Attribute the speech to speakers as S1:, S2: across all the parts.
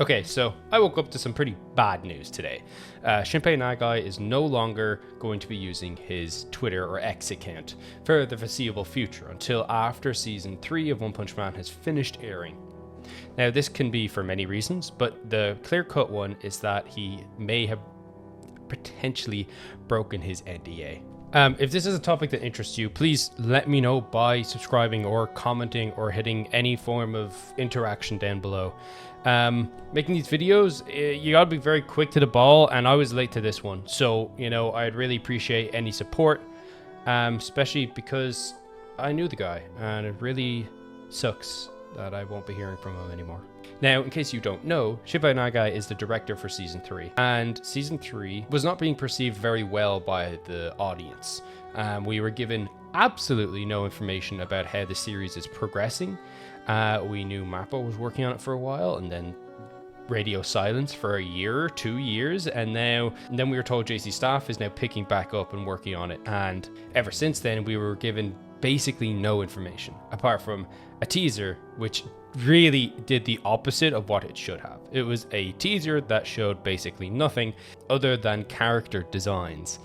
S1: Okay, so I woke up to some pretty bad news today. Shinpei Nagai is no longer going to be using his Twitter or X account for the foreseeable future until after season 3 of One Punch Man has finished airing. Now, this can be for many reasons, but the clear-cut one is that he may have potentially broken his NDA. If this is a topic that interests you, please let me know by subscribing or commenting or hitting any form of interaction down below. Making these videos, you gotta be very quick to the ball, and I was late to this one. So, I'd really appreciate any support, especially because I knew the guy, and it really sucks that I won't be hearing from him anymore. Now, in case you don't know, Shinpei Nagai is the director for Season 3, and Season 3 was not being perceived very well by the audience. We were given absolutely no information about how the series is progressing. We knew Mappa was working on it for a while, and then radio silence for a year, 2 years, and then we were told JC Staff is now picking back up and working on it. And ever since then, we were given basically no information apart from a teaser, which really did the opposite of what it should have. It was a teaser that showed basically nothing other than character designs.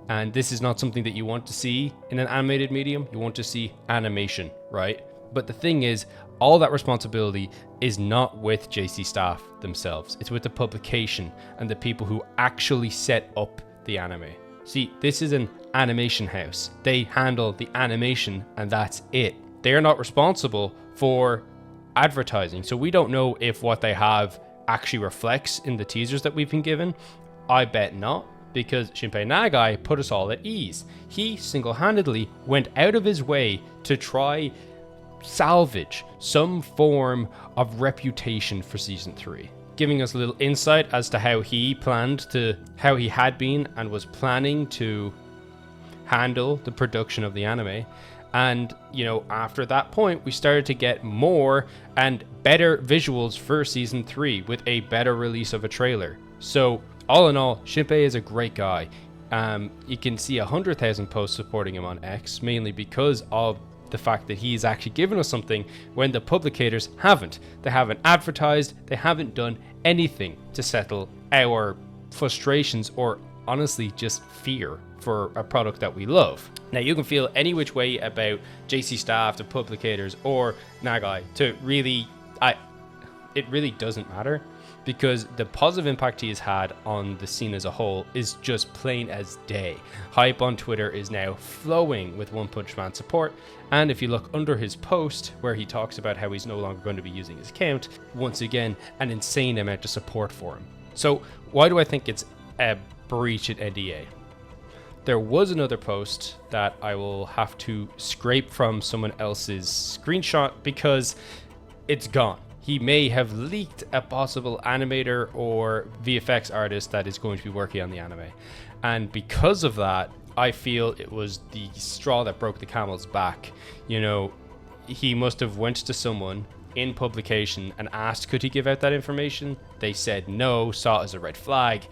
S1: And this is not something that you want to see in an animated medium. You want to see animation, right? But the thing is, all that responsibility is not with JC Staff themselves. It's with the publication and the people who actually set up the anime. See, this is an animation house. They handle the animation and that's it. They are not responsible for advertising. So we don't know if what they have actually reflects in the teasers that we've been given. I bet not, because Shinpei Nagai put us all at ease. He single-handedly went out of his way to try salvage some form of reputation for season 3, giving us a little insight as to how he had been and was planning to handle the production of the anime. And, after that point, we started to get more and better visuals for season 3 with a better release of a trailer. So, all in all, Shinpei is a great guy. You can see 100,000 posts supporting him on X, mainly because of the fact that he's actually given us something when the publicators haven't. They haven't advertised, they haven't done anything to settle our frustrations or honestly just fear for a product that we love. Now, you can feel any which way about JC Staff, the publicators, or Nagai. It really doesn't matter, because the positive impact he has had on the scene as a whole is just plain as day. Hype on Twitter is now flowing with One Punch Man support, and if you look under his post where he talks about how he's no longer going to be using his account, once again, an insane amount of support for him. So why do I think it's a breach at NDA? There was another post that I will have to scrape from someone else's screenshot because it's gone. He may have leaked a possible animator or VFX artist that is going to be working on the anime. And because of that, I feel it was the straw that broke the camel's back. He must have went to someone in publication and asked could he give out that information. They said no, saw it as a red flag,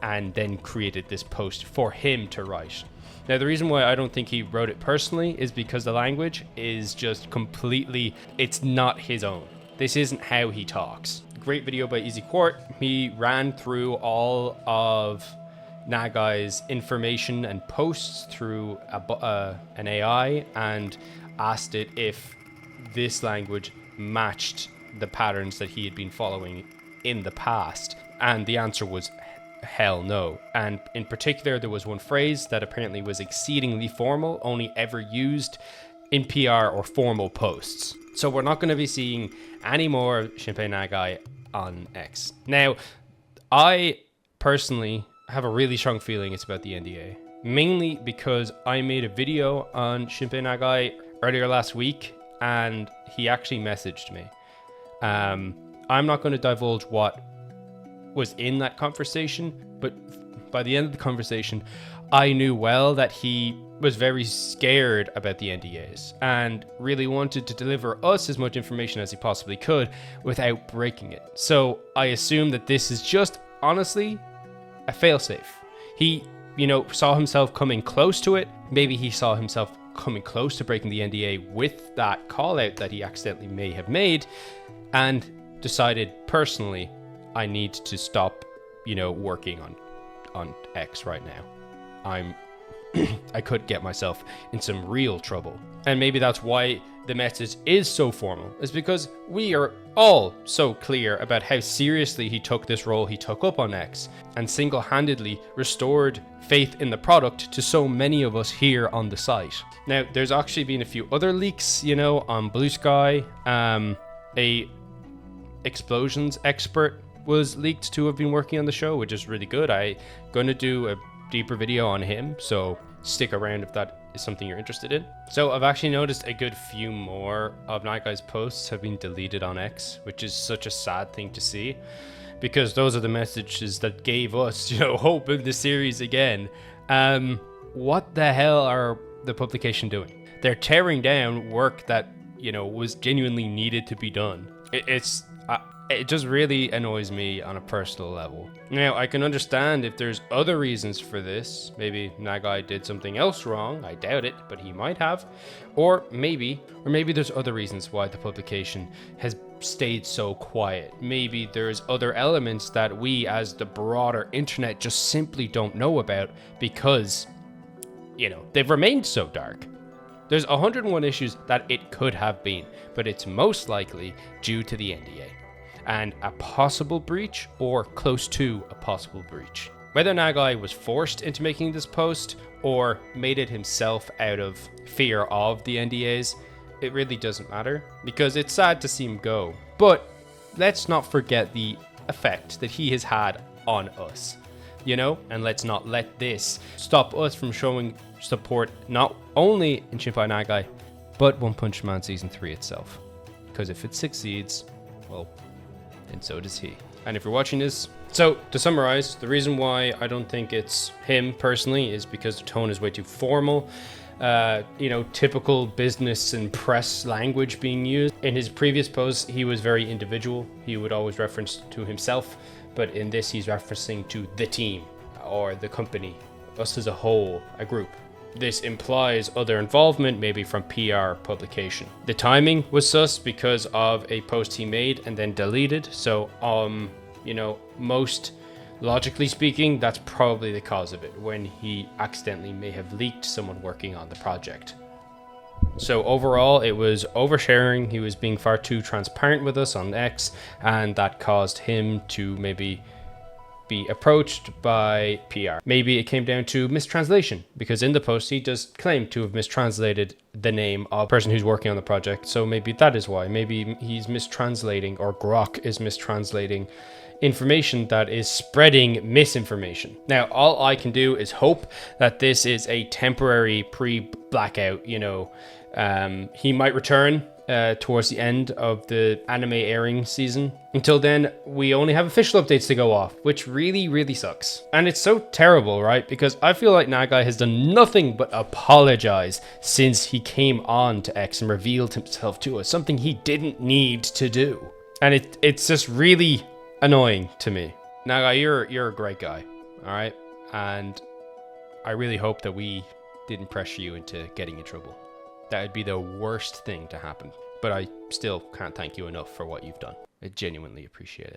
S1: and then created this post for him to write. Now, the reason why I don't think he wrote it personally is because the language is just completely, it's not his own. This isn't how he talks. Great video by Easy Quart. He ran through all of Nagai's information and posts through an AI and asked it if this language matched the patterns that he had been following in the past. And the answer was hell no. And in particular, there was one phrase that apparently was exceedingly formal, only ever used in PR or formal posts. So we're not going to be seeing any more Shinpei Nagai on X. Now, I personally have a really strong feeling it's about the NDA, mainly because I made a video on Shinpei Nagai earlier last week, and he actually messaged me. I'm not going to divulge what was in that conversation, but by the end of the conversation, I knew well that he was very scared about the NDAs and really wanted to deliver us as much information as he possibly could without breaking it. So I assume that this is just honestly a failsafe. He, saw himself coming close to it. Maybe he saw himself coming close to breaking the NDA with that call out that he accidentally may have made, and decided personally, I need to stop, working on X right now. I could get myself in some real trouble. And maybe that's why the message is so formal, is because we are all so clear about how seriously he took this role he took up on X, and single-handedly restored faith in the product to so many of us here on the site. Now, there's actually been a few other leaks, on Blue Sky. A explosions expert was leaked to have been working on the show, which is really good. I'm going to do a deeper video on him, so stick around if that is something you're interested in. So I've actually noticed a good few more of Nagai's posts have been deleted on X, which is such a sad thing to see, because those are the messages that gave us, hope in the series again. What the hell are the publication doing? They're tearing down work that, was genuinely needed to be done. It just really annoys me on a personal level. Now, I can understand if there's other reasons for this. Maybe Nagai did something else wrong. I doubt it, but he might have. Or maybe there's other reasons why the publication has stayed so quiet. Maybe there's other elements that we as the broader internet just simply don't know about because, they've remained so dark. There's 101 issues that it could have been, but it's most likely due to the NDA and a possible breach or close to a possible breach. Whether Nagai was forced into making this post or made it himself out of fear of the NDAs, it really doesn't matter, because it's sad to see him go. But let's not forget the effect that he has had on us, and let's not let this stop us from showing support not only in Shinpei Nagai, but One Punch Man Season 3 itself. Because if it succeeds, well, and so does he. And if you're watching this, so to summarize, the reason why I don't think it's him personally is because the tone is way too formal. Typical business and press language being used. In his previous posts, he was very individual. He would always reference to himself, but in this, he's referencing to the team or the company, us as a whole, a group. This implies other involvement, maybe from PR publication. The timing was sus because of a post he made and then deleted. So, most logically speaking, that's probably the cause of it, when he accidentally may have leaked someone working on the project. So overall, it was oversharing. He was being far too transparent with us on X, and that caused him to maybe be approached by PR. Maybe it came down to mistranslation, because in the post he does claim to have mistranslated the name of the person who's working on the project. So maybe that is why. Maybe he's mistranslating, or Grok is mistranslating information that is spreading misinformation. Now, all I can do is hope that this is a temporary pre-blackout. He might return towards the end of the anime airing season. Until then, we only have official updates to go off, which really, really sucks. And it's so terrible, right? Because I feel like Nagai has done nothing but apologize since he came on to X and revealed himself to us, something he didn't need to do. And it's just really annoying to me. Nagai, you're a great guy, all right? And I really hope that we didn't pressure you into getting in trouble. That would be the worst thing to happen. But I still can't thank you enough for what you've done. I genuinely appreciate it.